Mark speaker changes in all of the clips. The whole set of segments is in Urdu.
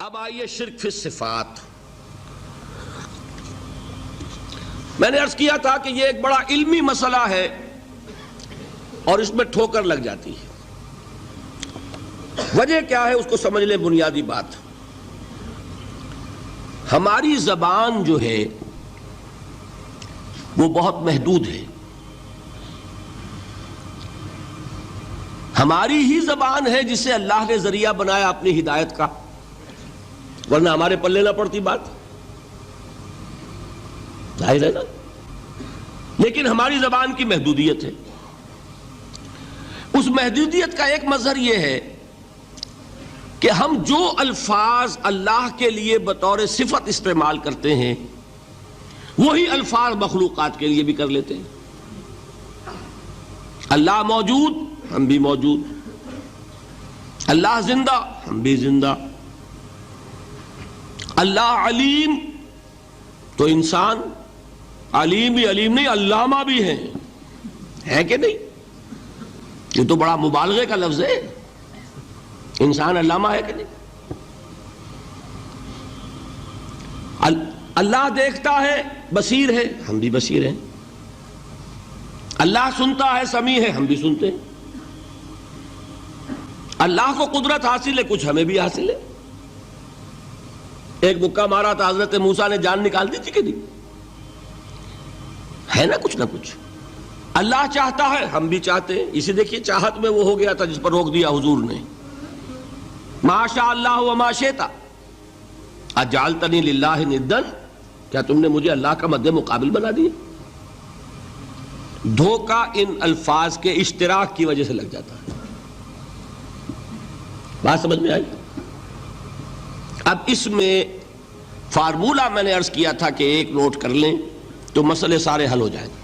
Speaker 1: اب آئیے شرک فی الصفات۔ میں نے عرض کیا تھا کہ یہ ایک بڑا علمی مسئلہ ہے اور اس میں ٹھوکر لگ جاتی ہے۔ وجہ کیا ہے اس کو سمجھ لیں۔ بنیادی بات، ہماری زبان جو ہے وہ بہت محدود ہے۔ ہماری ہی زبان ہے جسے اللہ نے ذریعہ بنایا اپنی ہدایت کا، ورنہ ہمارے پلے نہ پڑتی بات، ظاہر ہے نا۔ لیکن ہماری زبان کی محدودیت ہے۔ اس محدودیت کا ایک مظہر یہ ہے کہ ہم جو الفاظ اللہ کے لیے بطور صفت استعمال کرتے ہیں وہی الفاظ مخلوقات کے لیے بھی کر لیتے ہیں۔ اللہ موجود، ہم بھی موجود۔ اللہ زندہ، ہم بھی زندہ۔ اللہ علیم، تو انسان علیم بھی علیم نہیں، علامہ بھی ہے کہ نہیں؟ یہ تو بڑا مبالغے کا لفظ ہے۔ انسان علامہ ہے کہ نہیں؟ اللہ دیکھتا ہے، بصیر ہے، ہم بھی بصیر ہیں۔ اللہ سنتا ہے، سمیع ہے، ہم بھی سنتے ہیں۔ اللہ کو قدرت حاصل ہے، کچھ ہمیں بھی حاصل ہے۔ ایک مکہ مارا تھا حضرت موسیٰ نے، جان نکال دی تھی کہ نہیں؟ ہے نا کچھ نہ کچھ۔ اللہ چاہتا ہے، ہم بھی چاہتے ہیں۔ اسی دیکھیے چاہت میں وہ ہو گیا تھا جس پر روک دیا حضور نے۔ ما شاء اللہ وما شئت اجعلتنی للہ ندا، کیا تم نے مجھے اللہ کا مد مقابل بنا دیا؟ دھوکہ ان الفاظ کے اشتراک کی وجہ سے لگ جاتا ہے۔ بات سمجھ میں آئی؟ اب اس میں فارمولہ میں نے عرض کیا تھا کہ ایک نوٹ کر لیں تو مسئلے سارے حل ہو جائیں گے۔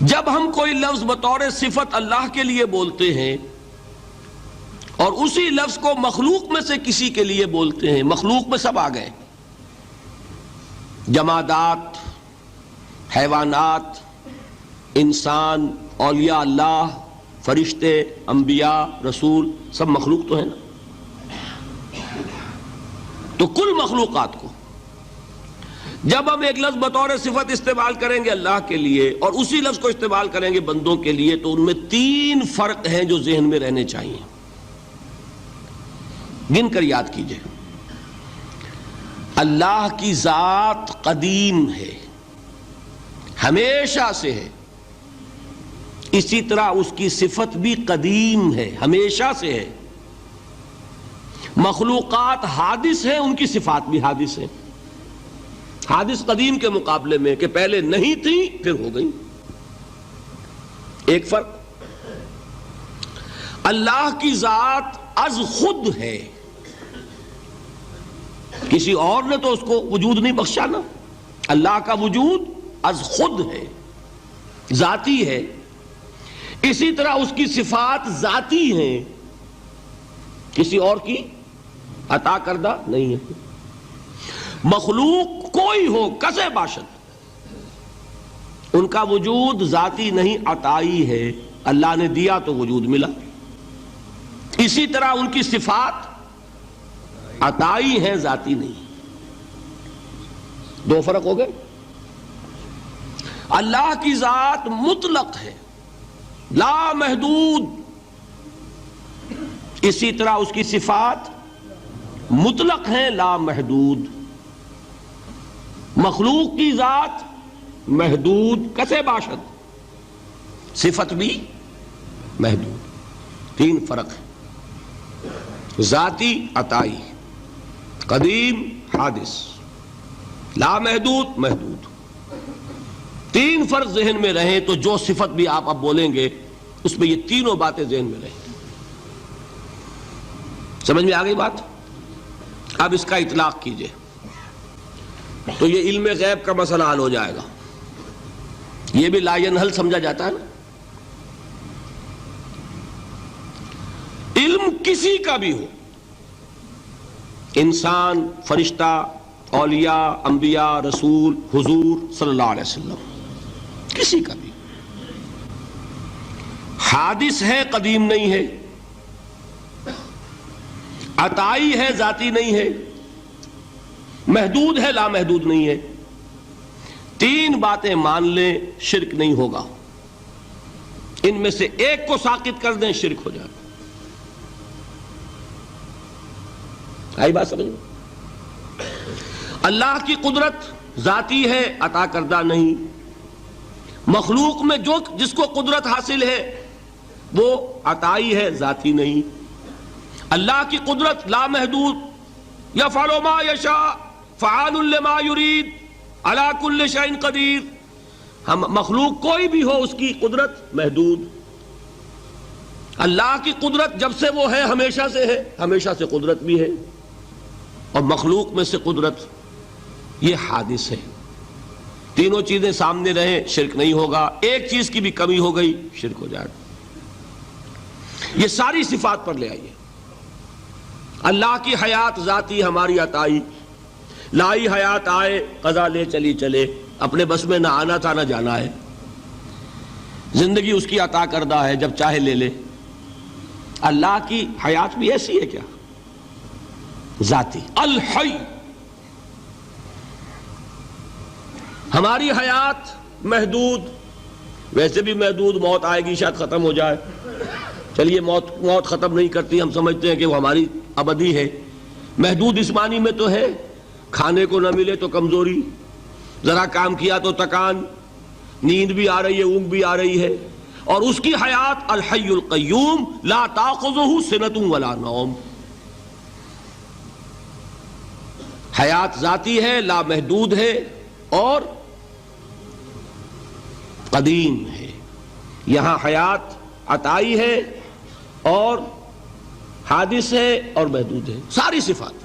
Speaker 1: جب ہم کوئی لفظ بطور صفت اللہ کے لیے بولتے ہیں اور اسی لفظ کو مخلوق میں سے کسی کے لیے بولتے ہیں، مخلوق میں سب آ گئے، جمادات، حیوانات، انسان، اولیاء اللہ، فرشتے، انبیاء، رسول، سب مخلوق تو ہیں نا۔ تو کل مخلوقات کو جب ہم ایک لفظ بطور صفت استعمال کریں گے اللہ کے لیے اور اسی لفظ کو استعمال کریں گے بندوں کے لیے، تو ان میں 3 فرق ہیں جو ذہن میں رہنے چاہیے۔ گن کر یاد کیجئے۔ اللہ کی ذات قدیم ہے، ہمیشہ سے ہے، اسی طرح اس کی صفت بھی قدیم ہے، ہمیشہ سے ہے۔ مخلوقات حادث ہیں، ان کی صفات بھی حادث ہیں۔ حادث قدیم کے مقابلے میں کہ پہلے نہیں تھی پھر ہو گئی۔ ایک فرق، اللہ کی ذات از خود ہے، کسی اور نے تو اس کو وجود نہیں بخشا نا۔ اللہ کا وجود از خود ہے، ذاتی ہے۔ اسی طرح اس کی صفات ذاتی ہیں، کسی اور کی عطا کردہ نہیں ہے۔ مخلوق کوئی ہو کسے باشد، ان کا وجود ذاتی نہیں، عطائی ہے۔ اللہ نے دیا تو وجود ملا۔ اسی طرح ان کی صفات عطائی ہیں، ذاتی نہیں۔ 2 فرق ہو گئے۔ اللہ کی ذات مطلق ہے، لا محدود، اسی طرح اس کی صفات مطلق ہیں، لا محدود۔ مخلوق کی ذات محدود، کسے باشد، صفت بھی محدود۔ 3 فرق ہے، ذاتی، عطائی، قدیم، حادث، لا محدود، محدود۔ 3 فرق ذہن میں رہیں تو جو صفت بھی آپ اب بولیں گے اس میں یہ تینوں باتیں ذہن میں رہیں۔ سمجھ میں آ گئی بات؟ اب اس کا اطلاق کیجئے تو یہ علم غیب کا مسئلہ حل ہو جائے گا۔ یہ بھی لا ینحل سمجھا جاتا ہے نا۔ علم کسی کا بھی ہو، انسان، فرشتہ، اولیاء، انبیاء، رسول، حضور صلی اللہ علیہ وسلم، کسی کا بھی حادث ہے، قدیم نہیں ہے۔ عطائی ہے، ذاتی نہیں ہے، محدود ہے، لامحدود نہیں ہے. تین باتیں مان لیں، شرک نہیں ہوگا. ان میں سے ایک کو ساقط کر دیں، شرک ہو جائے. آئی بات سمجھ میں؟ اللہ کی قدرت ذاتی ہے، عطا کردہ نہیں. مخلوق میں جس کو قدرت حاصل ہے وہ عطائی ہے، ذاتی نہیں. اللہ کی قدرت لامحدود، یفعل ما یشاء فعال لما یرید علی کل شیء قدیر. ہم مخلوق کوئی بھی ہو، اس کی قدرت محدود. اللہ کی قدرت جب سے وہ ہے ہمیشہ سے ہے، ہمیشہ سے قدرت بھی ہے. اور مخلوق میں سے قدرت یہ حادث ہے. تینوں چیزیں سامنے رہیں، شرک نہیں ہوگا. ایک چیز کی بھی کمی ہو گئی، شرک ہو جائے. یہ ساری صفات پر لے آئیے. اللہ کی حیات ذاتی، ہماری عطائی. لائی حیات آئے، قضا لے چلی چلے، اپنے بس میں نہ آنا تھا نہ جانا ہے. زندگی اس کی عطا کردہ ہے، جب چاہے لے لے. اللہ کی حیات بھی ایسی ہے کیا؟ ذاتی الحی. ہماری حیات محدود، ویسے بھی محدود. موت آئے گی، شاید ختم ہو جائے. چلیے موت ختم نہیں کرتی، ہم سمجھتے ہیں کہ وہ ہماری ابدی ہے. محدود اس معنی میں تو ہے، کھانے کو نہ ملے تو کمزوری، ذرا کام کیا تو تکان، نیند بھی آ رہی ہے، اونگ بھی آ رہی ہے. اور اس کی حیات الحی القیوم لا تاخذہ سنۃ ولا نوم. حیات ذاتی ہے، لامحدود ہے اور قدیم ہے. یہاں حیات عطائی ہے اور حادث ہے اور محدود ہے. ساری صفات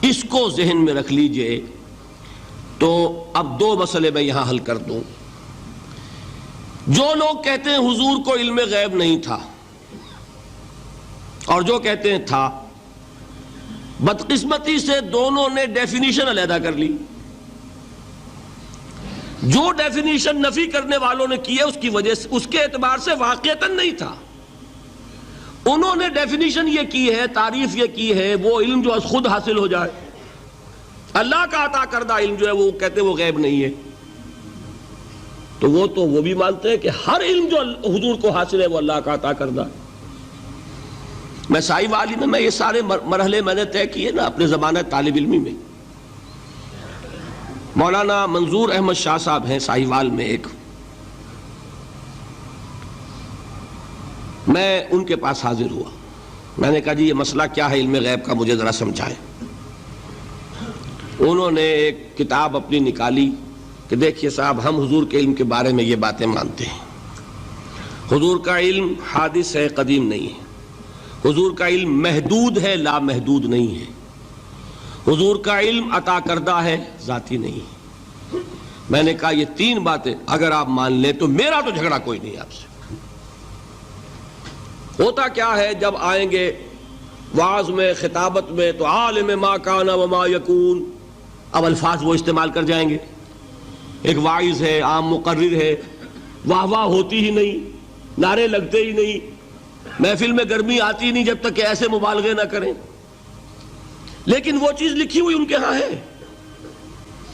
Speaker 1: اس کو ذہن میں رکھ لیجئے. تو اب دو مسئلے میں یہاں حل کر دوں. جو لوگ کہتے ہیں حضور کو علم غیب نہیں تھا، اور جو کہتے ہیں تھا، بدقسمتی سے دونوں نے ڈیفینیشن علیحدہ کر لی. جو ڈیفینیشن نفی کرنے والوں نے کی ہے، اس کی وجہ سے، اس کے اعتبار سے واقعتاً نہیں تھا. انہوں نے ڈیفینیشن یہ کی ہے، تعریف یہ کی ہے، وہ علم جو از خود حاصل ہو جائے. اللہ کا عطا کردہ علم جو ہے وہ کہتے ہیں وہ غیب نہیں ہے. تو وہ بھی مانتے ہیں کہ ہر علم جو حضور کو حاصل ہے وہ اللہ کا عطا کردہ. میں سائی والی میں یہ سارے مرحلے میں نے طے کیے نا اپنے زمانہ طالب علمی میں. مولانا منظور احمد شاہ صاحب ہیں سائی وال میں ایک، میں ان کے پاس حاضر ہوا. میں نے کہا جی یہ مسئلہ کیا ہے علم غیب کا، مجھے ذرا سمجھائیں. انہوں نے ایک کتاب اپنی نکالی کہ دیکھیے صاحب، ہم حضور کے علم کے بارے میں یہ باتیں مانتے ہیں. حضور کا علم حادث ہے، قدیم نہیں ہے. حضور کا علم محدود ہے، لامحدود نہیں ہے. حضور کا علم عطا کردہ ہے، ذاتی نہیں ہے. میں نے کہا یہ تین باتیں اگر آپ مان لیں تو میرا تو جھگڑا کوئی نہیں آپ سے. ہوتا کیا ہے، جب آئیں گے وعظ میں، خطابت میں، تو عالم ما کان وما یکون، اب الفاظ وہ استعمال کر جائیں گے. ایک واعظ ہے، عام مقرر ہے، واہ واہ ہوتی ہی نہیں، نعرے لگتے ہی نہیں، محفل میں گرمی آتی نہیں جب تک کہ ایسے مبالغے نہ کریں. لیکن وہ چیز لکھی ہوئی ان کے ہاں ہے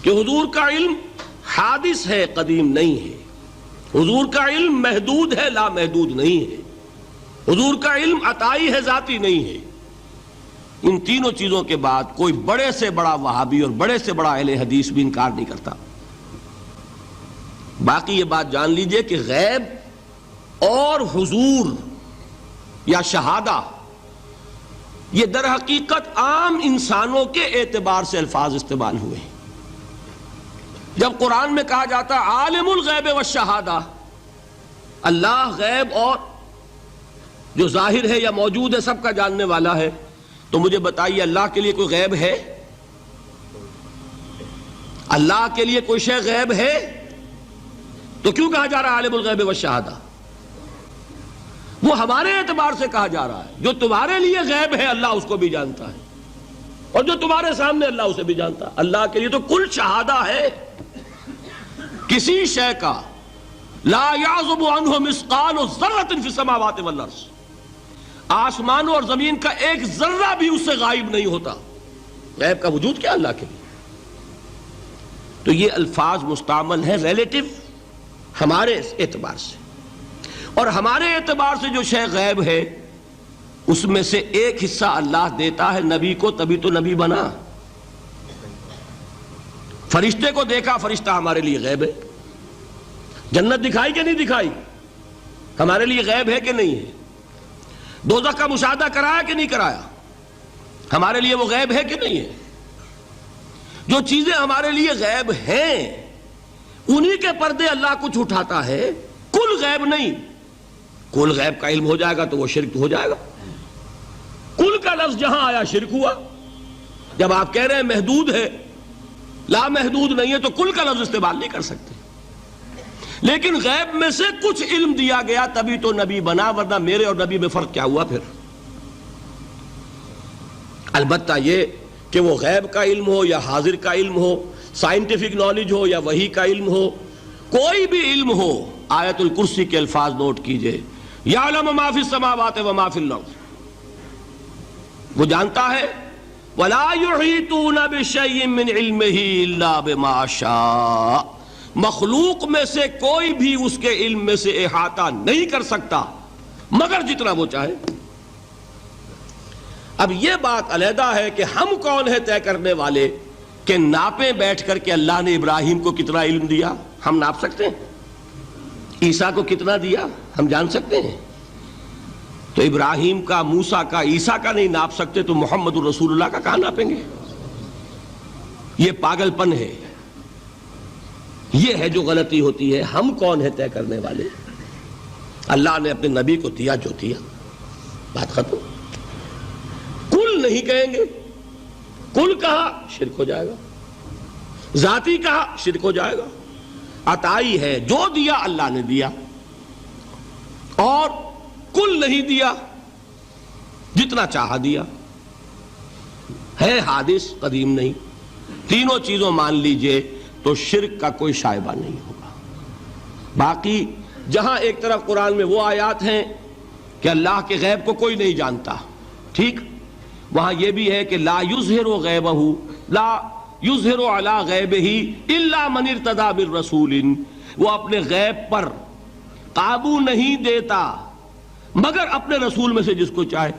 Speaker 1: کہ حضور کا علم حادث ہے، قدیم نہیں ہے. حضور کا علم محدود ہے، لامحدود نہیں ہے. حضور کا علم عطائی ہے، ذاتی نہیں ہے. ان تینوں چیزوں کے بعد کوئی بڑے سے بڑا وہابی اور بڑے سے بڑا اہل حدیث بھی انکار نہیں کرتا. باقی یہ بات جان لیجئے کہ غیب اور حضور یا شہادہ یہ در حقیقت عام انسانوں کے اعتبار سے الفاظ استعمال ہوئے. جب قرآن میں کہا جاتا ہے عالم الغیب والشہادہ، اللہ غیب اور جو ظاہر ہے یا موجود ہے سب کا جاننے والا ہے، تو مجھے بتائیے اللہ کے لیے کوئی غیب ہے؟ اللہ کے لیے کوئی شے غیب ہے؟ تو کیوں کہا جا رہا ہے عالم الغیب والشہادہ؟ وہ ہمارے اعتبار سے کہا جا رہا ہے. جو تمہارے لیے غیب ہے اللہ اس کو بھی جانتا ہے، اور جو تمہارے سامنے اللہ اسے بھی جانتا ہے. اللہ کے لیے تو کل شہادہ ہے. کسی شے کا لا یعزب عنہ مثقال ذرۃ فی السماوات والارض، آسمانوں اور زمین کا ایک ذرہ بھی اس سے غائب نہیں ہوتا. غیب کا وجود کیا اللہ کے لیے. تو یہ الفاظ مستعمل ہیں ریلیٹو ہمارے اعتبار سے، اور ہمارے اعتبار سے جو شے غیب ہے اس میں سے ایک حصہ اللہ دیتا ہے نبی کو، تبھی تو نبی بنا. فرشتے کو دیکھا، فرشتہ ہمارے لیے غیب ہے. جنت دکھائی کہ نہیں دکھائی، ہمارے لیے غیب ہے کہ نہیں ہے. دوزخ کا مشاہدہ کرایا کہ نہیں کرایا، ہمارے لیے وہ غیب ہے کہ نہیں ہے. جو چیزیں ہمارے لیے غیب ہیں انہی کے پردے اللہ کچھ اٹھاتا ہے. کل غیب نہیں. کل غیب کا علم ہو جائے گا تو وہ شرک ہو جائے گا. کل کا لفظ جہاں آیا شرک ہوا. جب آپ کہہ رہے ہیں محدود ہے، لا محدود نہیں ہے، تو کل کا لفظ استعمال نہیں کر سکتے. لیکن غیب میں سے کچھ علم دیا گیا تبھی تو نبی بنا، ورنہ میرے اور نبی میں فرق کیا ہوا پھر. البتہ یہ کہ وہ غیب کا علم ہو یا حاضر کا علم ہو، سائنٹیفک نالج ہو یا وحی کا علم ہو، کوئی بھی علم ہو، آیت الکرسی کے الفاظ نوٹ کیجئے، یعلم ما فی السماوات و ما فی الارض. وہ جانتا ہے ولا یحیطون بشیء من علمہ الا بما شاء. مخلوق میں سے کوئی بھی اس کے علم میں سے احاطہ نہیں کر سکتا مگر جتنا وہ چاہے. اب یہ بات علیحدہ ہے کہ ہم کون ہے طے کرنے والے کہ ناپیں بیٹھ کر کہ اللہ نے ابراہیم کو کتنا علم دیا. ہم ناپ سکتے ہیں؟ عیسیٰ کو کتنا دیا ہم جان سکتے ہیں؟ تو ابراہیم کا، موسیٰ کا، عیسیٰ کا نہیں ناپ سکتے تو محمد الرسول اللہ کا کہاں ناپیں گے؟ یہ پاگل پن ہے. یہ ہے جو غلطی ہوتی ہے. ہم کون ہے طے کرنے والے؟ اللہ نے اپنے نبی کو دیا جو دیا، بات ختم. کل نہیں کہیں گے. کل کہا شرک ہو جائے گا، ذاتی کہا شرک ہو جائے گا. عطائی ہے، جو دیا اللہ نے دیا، اور کل نہیں دیا، جتنا چاہا دیا. ہے حادث، قدیم نہیں. تینوں چیزوں مان لیجئے تو شرک کا کوئی شائبہ نہیں ہوگا. باقی جہاں ایک طرف قرآن میں وہ آیات ہیں کہ اللہ کے غیب کو کوئی نہیں جانتا، ٹھیک، وہاں یہ بھی ہے کہ لا یظہر غیبہ، لا یظہر علی غیبہ الا من ارتضی بالرسول. وہ اپنے غیب پر قابو نہیں دیتا مگر اپنے رسول میں سے جس کو چاہے.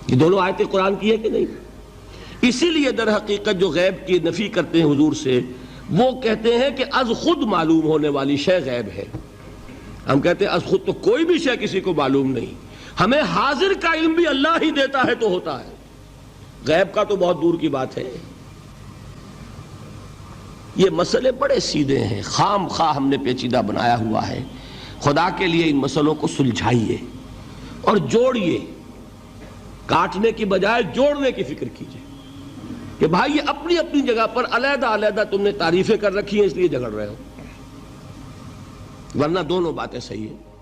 Speaker 1: یہ دونوں آیتیں قرآن کی ہے کہ نہیں؟ اسی لیے در حقیقت جو غیب کی نفی کرتے ہیں حضور سے، وہ کہتے ہیں کہ از خود معلوم ہونے والی شے غیب ہے. ہم کہتے ہیں از خود تو کوئی بھی شے کسی کو معلوم نہیں. ہمیں حاضر کا علم بھی اللہ ہی دیتا ہے تو ہوتا ہے. غیب کا تو بہت دور کی بات ہے. یہ مسئلے بڑے سیدھے ہیں، خام خواہ ہم نے پیچیدہ بنایا ہوا ہے. خدا کے لیے ان مسئلوں کو سلجھائیے اور جوڑیے. کاٹنے کی بجائے جوڑنے کی فکر کیجیے کہ بھائی یہ اپنی اپنی جگہ پر علیحدہ علیحدہ تم نے تعریفیں کر رکھی ہیں اس لیے جھگڑ رہے ہو، ورنہ دونوں باتیں صحیح ہیں.